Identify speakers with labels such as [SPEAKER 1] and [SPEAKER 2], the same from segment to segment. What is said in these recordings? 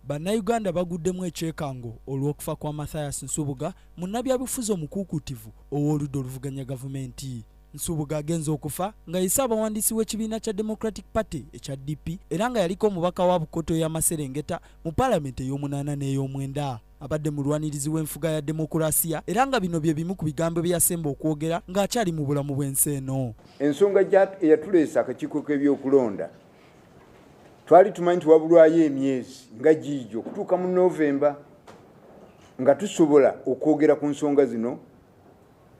[SPEAKER 1] Bannayuganda baguddemu ekyekango olw'okufa kwa Mathias Nsubuga munnabyabufuzi omukuukutivu ow'oludda oluvuganya gavumenti. Nsubuga agenze okufa nga yise abawandiisi w'ekibiina kya Democratic Party ekya DP era nga yaliko omubaka wa Bukoto y'Amaserengeta mu Paalamenti ey'omunaana n'ey'omwenda. Abadde mulwanirizi w'enfuga ya demokulasiya era nga bino bye bimu ku bigambo bye yasemba okwogera ng'akyali mu bulamu bw'ensi eno.
[SPEAKER 2] Ensonga eyatuleesa akakiiko k'ebyokulonda twali tumanyi nti wabulwayo emyezi nga giijo okutuuka mu Novemba nga tusobola okwogera ku nsonga zino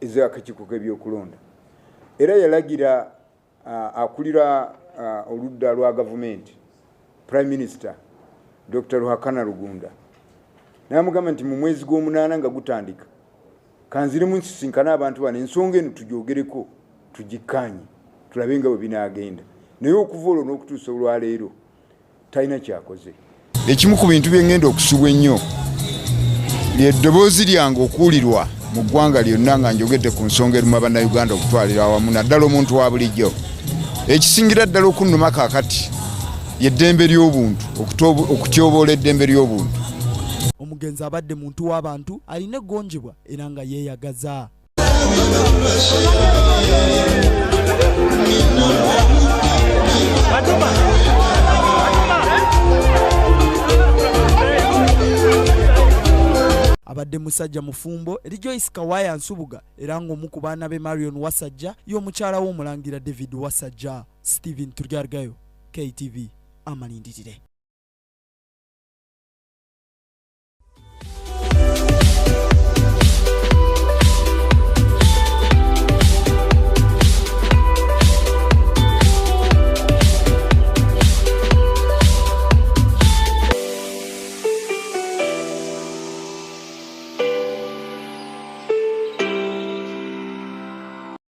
[SPEAKER 2] ez'akakiiko k'ebyokulonda. Era yalagira akulira oludda lwa gavumenti Prime Minister Dr. Ruhakana Rugunda n'amugamba nti mu mwezi gw'omunaana nga gutandika kanziremu nsisinkana abantu bano ensonga eno tugyogereko tugikkaanye tulabe nga bwe binaagenda. Naye okuva olwo n'okutuusa olwaleero talina kyakoze.
[SPEAKER 3] Ekimu ku bintu bye ngenda okusubwa ennyo ly'eddoboozi lyange okuwulirwa mu ggwanga lyonna nga njogedde ku nsonga eruma bannayuganda okutwalira awamu naddala omuntu wa bulijjo. Ekisingira ddala okunnuma kaakati y'eddembe ly'obuntu, okutyoboola eddembe ly'obuntu.
[SPEAKER 1] Omugenzi abadde muntu w'abantu alina eggonjebwa era nga yeeyagaza. Abadde musajja mufumbo eri Joyce Kawaya Nsubuga era ng'omu ku baana be Marion Wasajja y'omukyala w'omulangira David Wasajja. Steven Turgargayo, KTV, Amalindirire.